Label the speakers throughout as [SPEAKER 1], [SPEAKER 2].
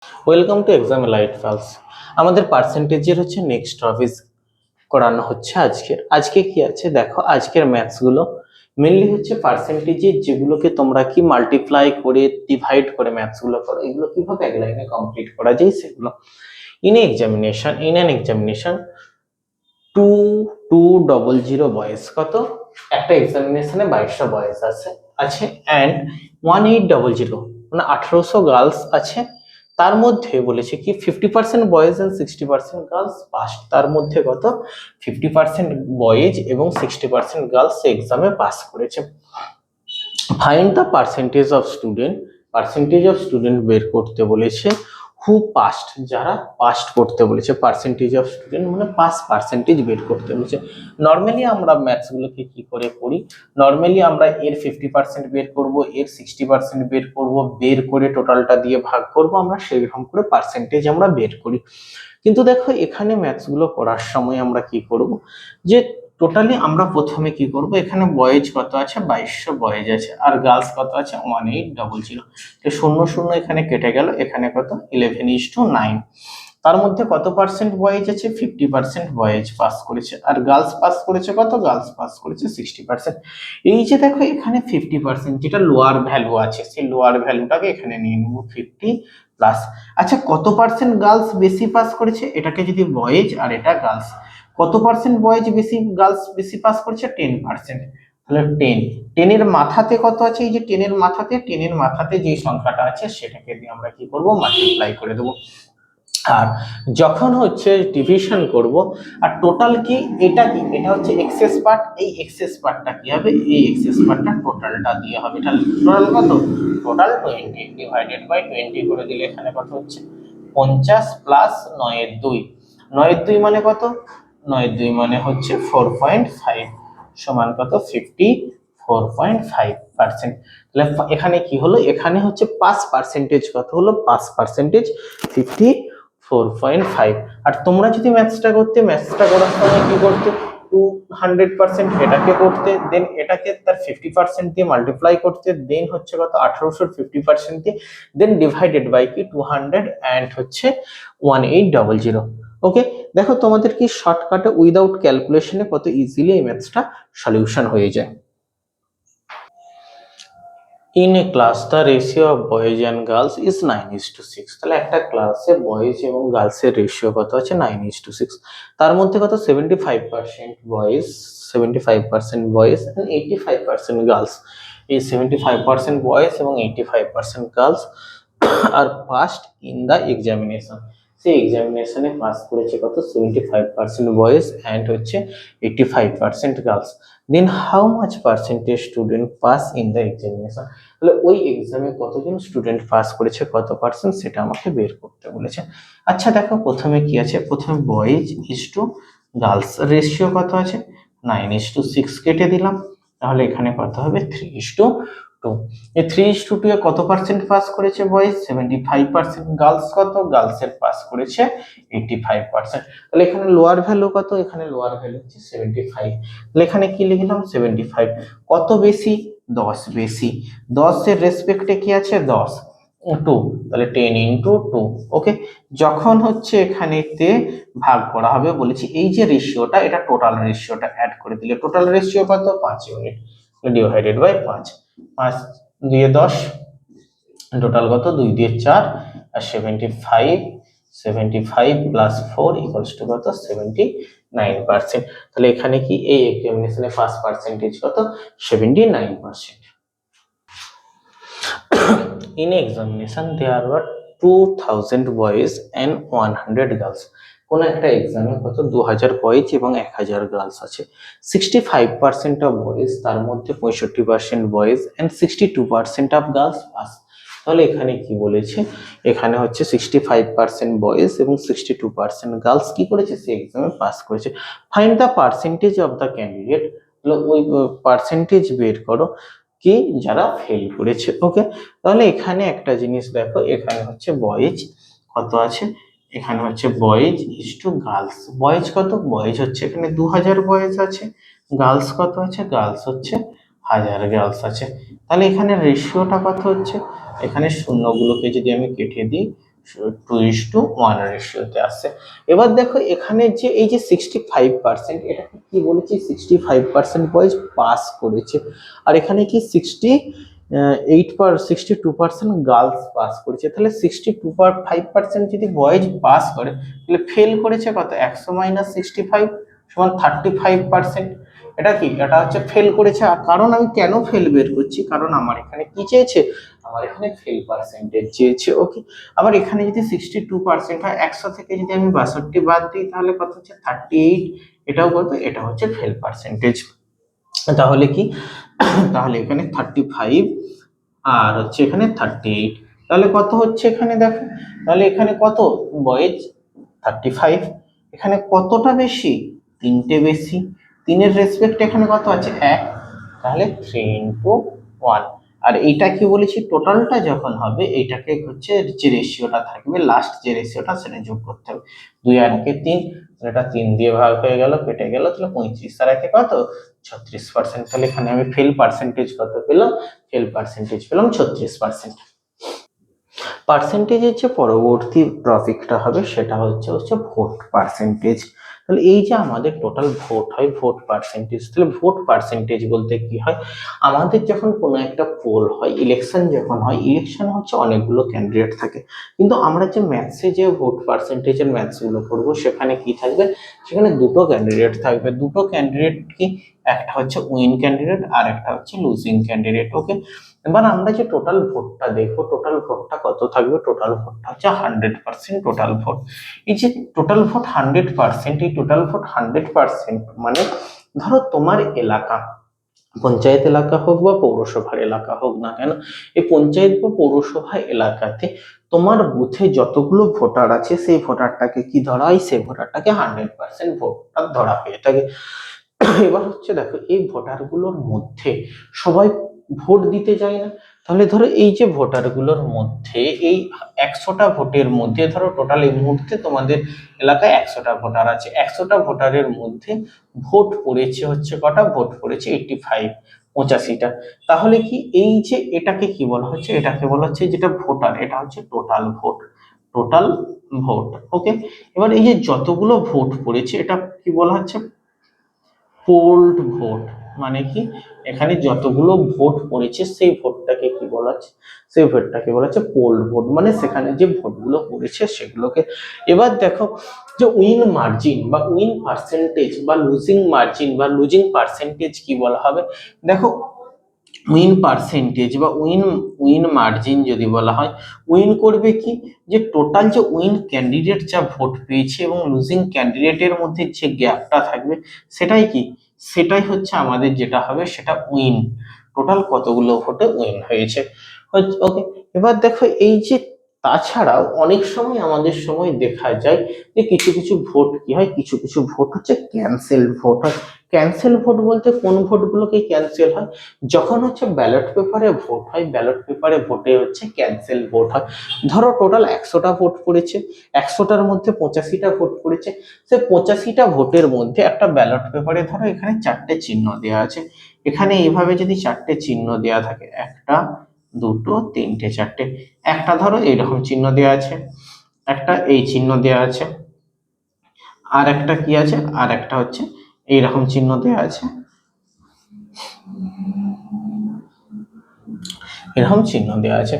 [SPEAKER 1] Welcome to exam light falls. আমাদের পার্সেন্টেজের হচ্ছে নেক্সট টপিক করানো হচ্ছে আজকে কি আছে দেখো। আজকের ম্যাথস গুলো মেনলি হচ্ছে পার্সেন্টেজের, যেগুলোকে তোমরা কি মাল্টিপ্লাই করে ডিভাইড করে ম্যাথস গুলো করো, এগুলো কিভাবে এক লাইনে কমপ্লিট করা যায় সেগুলো। ইন অ্যান এক্সামিনেশন 2200 বয়েজ, কত একটা এক্সামিনেশনে 2200 বয়েজ আছে অ্যান্ড 1800 মানে 1800 গার্লস আছে। তার মধ্যে বলেছে কি 50% বয়েজ এন্ড 60% গার্লস পাস। তার মধ্যে কত 50% বয়েজ এবং 60% গার্লস এক্সামে পাস করেছে। Find the percentage of student বের করতে বলেছে। হু পাস্ট, যারা পাস্ট করতে বলেছে। পার্সেন্টেজ অফ স্টুডেন্ট মানে পাস পার্সেন্টেজ বের করতে বলেছে। নর্মালি আমরা ম্যাথস গুলোকে কি করে করি, নর্মালি আমরা এর 50% বের করব, এর 60% বের করব, বের করে টোটালটা দিয়ে ভাগ করব, আমরা সেইরকম করে পার্সেন্টেজ আমরা বের করি। কিন্তু দেখো এখানে ম্যাথস গুলো করার সময় আমরা কি করব, যে টোটালি আমরা প্রথমে কি করব, এখানে বয়েজ কত আছে 2200 বয়েজ আছে, আর গার্লস কত আছে 1800। তো শূন্য শূন্য এখানে কেটে গেল, এখানে কত 11:9। তার মধ্যে কত পার্সেন্ট বয়েজ আছে 50% বয়েজ পাস করেছে, আর গার্লস পাস করেছে কত, গার্লস পাস করেছে 60%। এই যে দেখো এখানে 50% যেটা লোয়ার ভ্যালু আছে, সেই লোয়ার ভ্যালুটাকে এখানে নিয়ে নেব 50 প্লাস। আচ্ছা কত পার্সেন্ট গার্লস বেশি পাস করেছে, এটাকে যদি বয়েজ আর এটা গার্লস, কত পার্সেন্ট বয়েজ বেশি, গার্লস বেশি পাস করেছে 10%। তাহলে 10 এর মাথাতে কত আছে, এই যে 10 এর মাথাতে যে সংখ্যাটা আছে সেটাকে দিয়ে আমরা কি করব, মাল্টিপ্লাই করে দেবো। আর যখন হচ্ছে ডিভিশন করব, আর টোটাল কি, এটা কি, এটা হচ্ছে এক্সেস পার্ট, এই এক্সেস পার্টটা কি হবে, এই এক্সেস পার্টটা টোটালটা দিয়ে হবে। এটা টোটাল কত, টোটাল 20 ডিভাইডেড বাই 20 করে দিলে এখানে কত হচ্ছে 50 প্লাস 9 এর 2। 9 এর 2 মানে কত, 9 এর 2 মানে হচ্ছে 4.5 সমান কত 54.5%। তাহলে এখানে কি হলো, এখানে হচ্ছে পাস পার্সেন্টেজ কত হলো, পাস পার্সেন্টেজ 54.5। আর তোমরা যদি ম্যাথসটা করার সময় কি করতে, 200% এটাকে করতে, দেন এটাকে তার 50% দিয়ে মাল্টিপ্লাই করতে, দেন হচ্ছে কত 1800 50% দিয়ে, দেন ডিভাইডেড বাই কি 200 এন্ড হচ্ছে 1800। ওকে, দেখো তোমাদের কি শর্টকাটে উইদাউট ক্যালকুলেশনে কত ইজিলি এই ম্যাথসটা সলিউশন হয়ে যায়। In a class the ratio of boys and girls is 9:6। তাহলে একটা ক্লাসে বয়েজ এবং গার্লসের রেশিও কত আছে 9:6। তার মধ্যে কত 75% বয়েজ, 75% বয়েজ এন্ড 85% গার্লস। এই 75% বয়েজ এবং 85% গার্লস আর পাস্ট ইন দ্য এক্সামিনেশন। সেই এক্সামিনেশনে পাস করেছে কত 75% বয়েজ এন্ড হচ্ছে 85% girls. Then how much percentage student pass in the examination. তাহলে ওই এক্সামে কতজন স্টুডেন্ট পাস করেছে, কত পার্সেন্ট, সেটা আমাকে বের করতে বলেছে। আচ্ছা দেখো প্রথমে কি আছে, প্রথমে boys is to girls ratio কত আছে 9:6 কেটে দিলাম, তাহলে এখানে কত হবে 3:2। এই 3:2 এ কত পার্সেন্ট পাস করেছে বয়েজ 75%, গার্লস কত, গার্লসের পাস করেছে 85%। তাহলে এখানে লোয়ার ভ্যালু কত, এখানে লোয়ার ভ্যালু হচ্ছে 75। তাহলে এখানে কি লিখলাম 75। কত বেশি, 10 বেশি, 10 এর রেসপেক্টে কি আছে 10 2, তাহলে 10 ইন্টু 2। ওকে, যখন হচ্ছে এখানেতে ভাগ করা হবে বলেছি, এই যে রেশিওটা, এটা টোটাল রেশিওটা অ্যাড করে দিলে টোটাল রেশিও কত 5 ইউনিট ডিভাইডেড বাই 5। 5 দিয়ে 10, টোটাল কত 2 দিয়ে 4 আর 75, 75 প্লাস 4 ইকুয়ালস টু কত 79%। তাহলে এখানে কি এই এক্সামিনেশনে পাস পার্সেন্টেজ কত 79%। In examination there were 2000 boys and 100 girls। কোন একটা এক্সামে কত 2000 বয়েজ এবং 1000 গার্লস আছে। 65% অফ বয়েজ, তার মধ্যে 65% boys and 62% of girls pass. তাহলে এখানে কি বলেছে, এখানে হচ্ছে 65% বয়েজ এবং 62% গার্লস কি করেছে, সেই এক্সামে পাস করেছে। Find the percentage of the candidate, ওই পার্সেন্টেজ বের করো কি যারা ফেল করেছে। ওকে, তাহলে এখানে একটা জিনিস দেখো, এখানে হচ্ছে বয়েজ কত আছে, এখানে হচ্ছে boys is to girls. Boys কত, বয়েজ হচ্ছে এখানে 2000 বয়েজ আছে, গার্লস কত আছে, গার্লস হচ্ছে 1000 গার্লস আছে। তাহলে এখানে রেশিওটা কত হচ্ছে, এখানে শূন্যগুলোকে যদি আমি কেটে দিই 2:1 রেশিওতে আসছে। এবার দেখো এখানে যে এই যে 65%, এটাকে কি বলেছি, 65% বয়েজ পাস করেছে, আর এখানে কি 62% গার্লস পাস করেছে। তাহলে 65% যদি বয়েজ পাস করে, তাহলে ফেল করেছে কত, 100 - 65 সমান 35%। এটা কি, এটা হচ্ছে ফেল করেছে। আর কারণ আমি কেন ফেল বের করছি, কারণ আমার এখানে কি চেয়েছে, আমার এখানে ফেল পার্সেন্টেজ চেয়েছে। ওকে, আবার এখানে যদি 62% হয়, 100 থেকে যদি আমি 62 বাদ দিই, তাহলে কত হচ্ছে 38। এটাও কত, এটা হচ্ছে ফেল পার্সেন্টেজ। তাহলে কি, তাহলে এখানে 35 আর হচ্ছে এখানে 38, তাহলে কত হচ্ছে এখানে দেখো, তাহলে এখানে কত বয়েজ 35, এখানে কতটা বেশি, তিনটে বেশি, তিনের রেসপেক্ট এখানে কত আছে, 1, তাহলে 3:1। আর এইটা কি বলেছি, টোটালটা যখন হবে এইটাকে হচ্ছে যে রেশিওটা থাকবে, লাস্ট যে রেশিওটা, সেটা যোগ করতে হবে। 2 আর 1 3, এটা 3 দিয়ে ভাগ হয়ে গেল, কেটে গেল, তাহলে 35 আর 1 কত, 36%। তাহলে এখানে আমি ফেল পার্সেন্টেজ কত পেলাম, ফেল পার্সেন্টেজ পেলাম 36%। পার্সেন্টেজের যে পরবর্তী টপিকটা হবে সেটা হচ্ছে ভোট পার্সেন্টেজ। তাহলে এই যে আমাদের টোটাল ভোট হয়, ভোট পার্সেন্টেজ, তাহলে ভোট পার্সেন্টেজ বলতে কি হয়, আমাদের যখন কোনো একটা পোল হয়, ইলেকশন যখন হয়, ইলেকশন হচ্ছে অনেকগুলো ক্যান্ডিডেট থাকে, কিন্তু আমরা যে ম্যাথসে যে ভোট পার্সেন্টেজের ম্যাথসগুলো করবো, সেখানে কি থাকবে, সেখানে দুটো ক্যান্ডিডেট থাকবে। দুটো ক্যান্ডিডেট কি, একটা হচ্ছে উইন ক্যান্ডিডেট আর একটা হচ্ছে লুজিং ক্যান্ডিডেট। ওকে, এবার আমরা যে টোটাল ভোটটা দেখবো, টোটাল ভোটটা কত থাকবে, টোটাল ভোটটা হচ্ছে 100% টোটাল ভোট। এই যে টোটাল ভোট 100%, এই টোটাল ভোট 100% মানে ধরো তোমার এলাকা, পঞ্চায়েত এলাকা হোক বা পৌরসভার এলাকা হোক না কেন, এই পঞ্চায়েত বা পৌরসভা এলাকাতে তোমার বুথে যতগুলো ভোটার আছে, সেই ভোটারটাকে কি ধরা হয়, সেই ভোটারটাকে 100% ভোটার ধরা হয়ে থাকে। এবার হচ্ছে দেখো, এই ভোটার গুলোর মধ্যে সবাই ভোট দিতে যায় না। তাহলে ধরো এই যে ভোটার গুলোর মধ্যে, এই 100টা ভোটের মধ্যে, ধরো টোটাল এই মুহূর্তে তোমাদের এলাকায় 100টা ভোটার আছে, 100টা ভোটারের মধ্যে ভোট পড়েছে হচ্ছে কটা, ভোট পড়েছে 85, 85টা। তাহলে কি, এই যে এটাকে কি বলা হচ্ছে, এটাকে বলা হচ্ছে, যেটা ভোটার, এটা হচ্ছে টোটাল ভোট, টোটাল ভোট। ওকে, এবার এই যে যতগুলো ভোট পড়েছে, এটা কি বলা হচ্ছে, পোল্ড ভোট। মানে কি, এখানে যতগুলো ভোট পড়েছে সেই ভোটটাকে কি বলা হচ্ছে, সেই ভোটটাকে বলা হচ্ছে পোল্ড ভোট, মানে সেখানে যে ভোটগুলো পড়েছে সেগুলোকে। এবার দেখো, যে উইন মার্জিন বা উইন পার্সেন্টেজ বা লুজিং মার্জিন বা লুজিং পার্সেন্টেজ কি বলা হবে, দেখো উইন পার্সেন্টেজ বা উইন উইন মার্জিন যদি বলা হয়, উইন করবে কি, যে টোটাল যে উইন ক্যান্ডিডেট যা ভোট পেয়েছে এবং লুজিং ক্যান্ডিডেটের মধ্যে যে গ্যাপটা থাকবে, সেটাই কি, সেটাই হচ্ছে আমাদের যেটা হবে, সেটা উইন, টোটাল কতগুলো ভোটে উইন হয়েছে। ওকে, এবার দেখো এই যে, তাছাড়াও অনেক সময় আমাদের সময় দেখা যায় যে কিছু কিছু ভোট কি হয়, কিছু কিছু ভোট হচ্ছে ক্যান্সেল ভোট হয়। ক্যান্সেল ভোট বলতে কোন ভোটগুলোকে ক্যান্সেল হয়, যখন হচ্ছে ব্যালট পেপারে ভোট হয়, ব্যালট পেপারে ভোটে হচ্ছে ক্যান্সেল ভোট হয়। ধরো টোটাল 100টা ভোট পড়েছে, 100টার মধ্যে 85টা ভোট পড়েছে, সে 85টা ভোটের মধ্যে একটা ব্যালট পেপারে ধরো এখানে 4টে চিহ্ন দেওয়া আছে, এখানে এইভাবে যদি 4টে চিহ্ন দেওয়া থাকে, একটা, দুটো, তিনটে, চারটে, একটা ধরো এইরকম চিহ্ন দেওয়া আছে, একটা এই চিহ্ন দেওয়া আছে, আর একটা কি আছে, আর একটা হচ্ছে এইরকম চিহ্ন দেওয়া আছে, এরকম চিহ্ন দেওয়া আছে।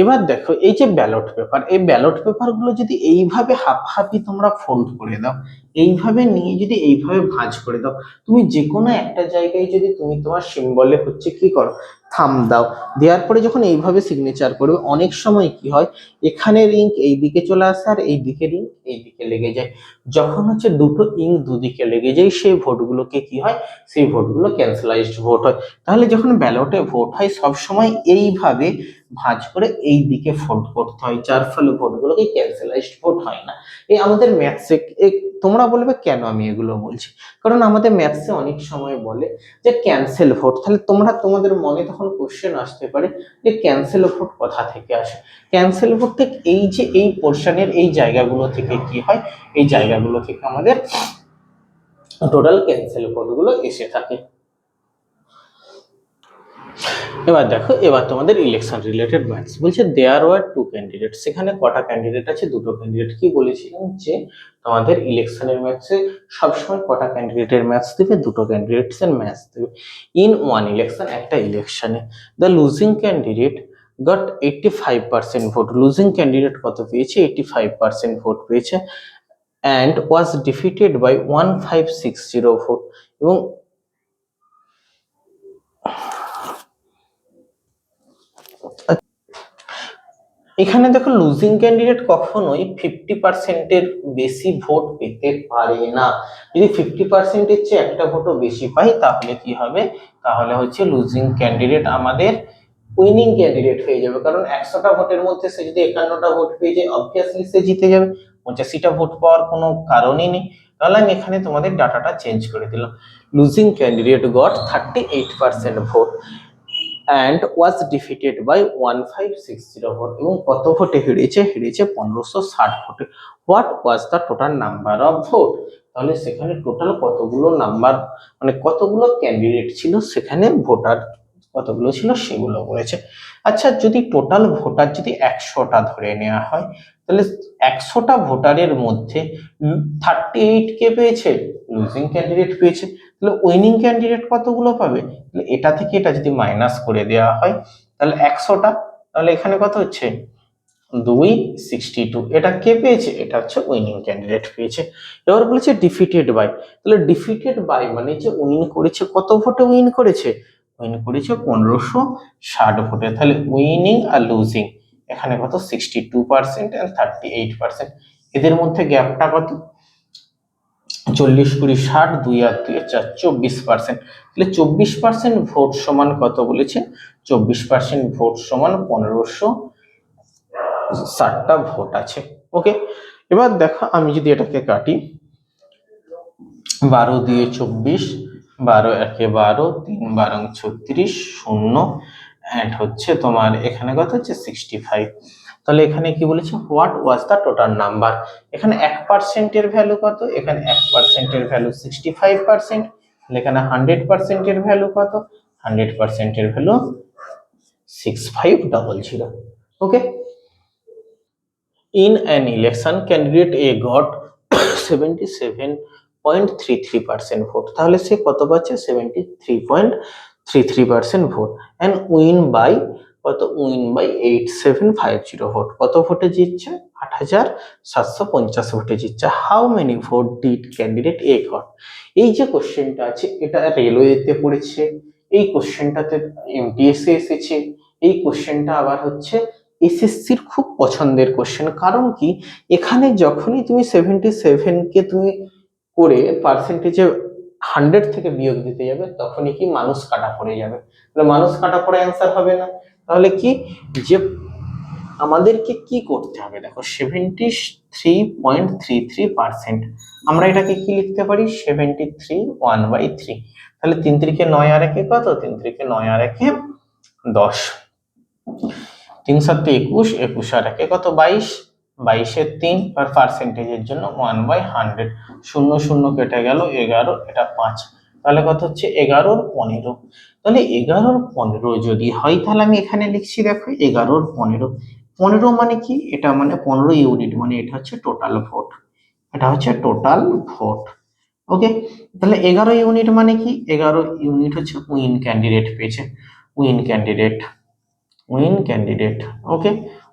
[SPEAKER 1] এবার দেখো এই যে ব্যালট পেপার, এই ব্যালট পেপার গুলো যদি এইভাবে হাফি তোমরা ফোল্ড করে দাও, এইভাবে নিয়ে যদি এইভাবে ভাঁজ করে দাও, তুমি যে কোনো একটা জায়গায় যদি তুমি তোমার সিম্বলে হচ্ছে কি করো, থাম দাও, দেওয়ার পরে যখন এইভাবে সিগনেচার করবে, অনেক সময় কি হয়, এখানে ইঙ্ক এইদিকে চলে আসে আর এই দিকের ইঙ্ক এইদিকে লেগে যায়। যখন হচ্ছে দুটো ইঙ্ক দুদিকে লেগে যায়, সেই ভোটগুলোকে কি হয়, সেই ভোটগুলো ক্যান্সেলাইজড ভোট হয়। তাহলে যখন ব্যালটে ভোট হয়, সবসময় এইভাবে ভাঁজ করে এই দিকে ফোল্ড করতে হয়, যার ফলে ভোটগুলোকে ক্যান্সেলাইজড ভোট হয় না। এই আমাদের ম্যাথসে, তোমরা বলবে কেন আমি এগুলো বলছি, কারণ আমাদের ম্যাথসে অনেক সময় বলে যে ক্যান্সেল ভোট, তাহলে তোমরা তোমাদের মনে তখন কোশ্চেন আসতে পারে যে ক্যান্সেল ভোট কোথা থেকে আসে। ক্যান্সেল ভোট থেকে এই যে এই পোর্শনের এই জায়গাগুলো থেকে কি হয়, এই জায়গাগুলো থেকে আমাদের টোটাল ক্যান্সেল ভোটগুলো এসে থাকে। এবার দেখো, এবার তোমাদের ইলেকশন রিলেটেড ম্যাথস বলছে দেয়ার ওয়ার টু ক্যান্ডিডেট। সেখানে কটা ক্যান্ডিডেট আছে? দুটো ক্যান্ডিডেট। কি বলেছিলাম যে তোমাদের ইলেকশনের ম্যাথসে সবসময় কটা ক্যান্ডিডেটের ম্যাথস দেবে? দুটো ক্যান্ডিডেটস এর ম্যাথস দেবে। ইন ওয়ান ইলেকশন, একটা ইলেকশনে the losing candidate got 85% vote. Losing candidate কত পেয়েছে? 85% ভোট পেয়েছে। And was defeated by 1560 vote. এবং এখানে দেখো, লুজিং ক্যান্ডিডেট কখনোই 50%-এর বেশি ভোট পেতে পারে না। যদি 50%-এর চেয়ে একটা ভোটও বেশি পাই তাহলে কি হবে? তাহলে হচ্ছে লুজিং ক্যান্ডিডেট আমাদের উইনিং ক্যান্ডিডেট হয়ে যাবে। কারণ 100টা ভোটের মধ্যে সে যদি 51টা ভোট পেয়ে যায়, অবভিয়াসলি সে জিতে যাবে। 85টা ভোট পাওয়ার কোনো কারণই নেই। তাহলে আমি এখানে তোমাদের ডাটাটা চেঞ্জ করে দিলাম। Losing candidate goat 38% vote and was defeated by 1560 vote. এবং কত ভোটে হেরেছে? হেরেছে 1560 ভোটে। What was the total number of vote? তাহলে সেখানে টোটাল কতগুলো নাম্বার, মানে কতগুলো ক্যান্ডিডেট ছিল, সেখানে ভোটার কতগুলো ছিল সেগুলো বলেছে। আচ্ছা, যদি টোটাল ভোটার যদি 100টা ধরে নেওয়া হয়, তাহলে 100টা ভোটারের মধ্যে 38 কে পেয়েছে? লুজিং ক্যান্ডিডেট পেয়েছে। তাহলে উইনিং ক্যান্ডিডেট কতগুলো পাবে? তাহলে এটা থেকে এটা যদি মাইনাস করে দেওয়া হয়, তাহলে 100টা, তাহলে এখানে কত হচ্ছে? 262। এটা কে পেয়েছে? এটা হচ্ছে উইনিং ক্যান্ডিডেট পেয়েছে। এবার বলেছে ডিফিটেড বাই। তাহলে ডিফিটেড বাই মানে যে উইন করেছে, কত ভোটে উইন করেছে? উইন করেছে 1560 ভোটে। তাহলে উইনিং আর লুজিং এখানে কত? 62% এন্ড 38%। এদের মধ্যে গ্যাপটা কত? 40, 20, 60, 2 আর 2 4, 24%। তাহলে 24% ভোট সমান কত বলেছে? 24% ভোট সমান 1560টা ভোট আছে। ওকে, এবার দেখো, আমি যদি এটাকে কাটি, 12 দিয়ে 24, 12 একে 12, 3 12 36, 0 এন্ড হচ্ছে তোমার এখানে কত হচ্ছে? 65। তাহলে এখানে কি বলেছে? What was the total number. এখানে 1% এর ভ্যালু কত? এখানে 1% এর ভ্যালু 65%। তাহলে এখানে 100% এর ভ্যালু কত? 100% এর value 6500। Okay, in an election candidate A got 77.33% vote. তাহলে সে কত পাচ্ছে? 73.33% ভোট। and win by কত? win by 8750 vote. কত ভোটে জিতছে? 8750 ভোটে জিতছে। how many vote did candidate A got? এই যে কোশ্চেনটা আছে, এটা রেলওয়েতে পড়েছে, এই কোশ্চেনটাতে এমটিএসে এসেছে, এই কোশ্চেনটা আবার হচ্ছে এসএসসির খুব পছন্দের কোশ্চেন। কারণ কি, এখানে যখনই তুমি 77 কে তুমি করে পার্সেন্টেজে 100 থেকে বিয়োগ দিতে যাবে, তখনই কি মানুষ কাটা পড়ে যাবে। তাহলে মানুষ কাটা পড়ে অ্যান্সার হবে না। তাহলে কি, যে আমাদেরকে কি করতে হবে? দেখো, 73.33%। আমরা এটাকে কি লিখতে পারি? 73 1/3। তাহলে 3 3 কে 9 আর 1 কত? 3 3 কে 9 আর 1 10। 3 7 21, 21 আর 1 কত? 22, 22 3 আর পার্সেন্টেজের জন্য 1/100। 0 0 কেটে গেল, 11, এটা 5। তাহলে কত হচ্ছে? 11 15। তাহলে 11 15 যদি হয়, তাহলে আমি এখানে লিখছি, দেখো 11 15। 15 মানে কি? এটা মানে 15 ইউনিট, মানে এটা হচ্ছে টোটাল ভোট। এটা হচ্ছে টোটাল ভোট। ওকে, তাহলে 11 ইউনিট মানে কি? 11 ইউনিট হচ্ছে উইন ক্যান্ডিডেট পেয়েছে। Win candidate, win candidate. Okay,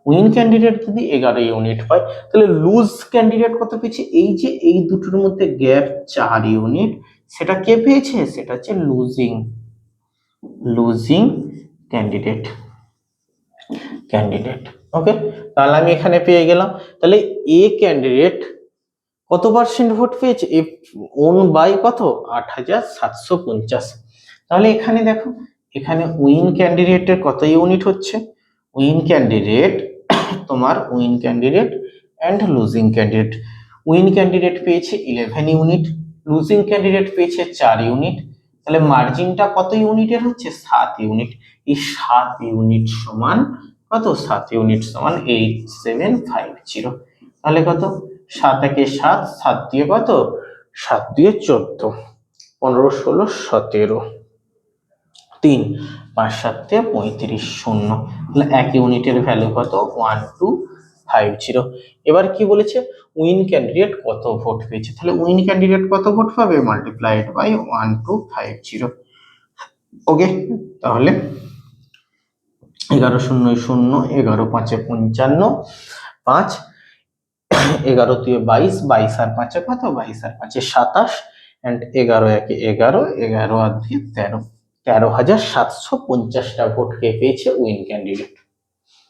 [SPEAKER 1] win candidate যদি 11 ইউনিট পায়, তাহলে লুজ ক্যান্ডিডেট কত পেয়েছে? এই যে এই দুটোর মধ্যে গ্যাপ 4 ইউনিট, সেটা কে পেয়েছে? সেটা হচ্ছে লুজিং, লুজিং ক্যান্ডিডেট, ক্যান্ডিডেট। ওকে, তাহলে আমি এখানে পেয়ে গেলাম। তাহলে এ ক্যান্ডিডেট কত পার্সেন্ট ভোট পেয়েছে? এ ওন বাই কত? 8750। তাহলে এখানে দেখো, এখানে উইন ক্যান্ডিডেটের কত ইউনিট হচ্ছে? উইন ক্যান্ডিডেট তোমার win candidate and losing candidate. Win candidate পেয়েছে 11 ইউনিট, লুজিং ক্যান্ডিডেট পেয়েছে 4 ইউনিট। তাহলে মার্জিনটা কত ইউনিটের হচ্ছে? 7 ইউনিট। এই 7 ইউনিট সমান কত? 7 ইউনিট সমান 8750। তাহলে কত? 7 একে 7, 7 দিয়ে কত? 7 দিয়ে 14, 15 16 17, 3 5 7 35 শূন্য, তাহলে এক ইউনিটের ভ্যালু কত 1250। এবার কি বলেছে উইন ক্যান্ডিডেট কত ভোট পেয়েছে, তাহলে উইন ক্যান্ডিডেট কত ভোট পাবে মাল্টিপ্লাইড বাই 1250। ওকে, তাহলে 11 শূন্য শূন্য, 11 5 55, 5 11 2 22, 22 আর 5 কত, 22 আর 5 27, এন্ড 11 1 11, 11 আর 2 13, 13,750টা ভোট কে পেয়েছে উইন ক্যান্ডিডেট।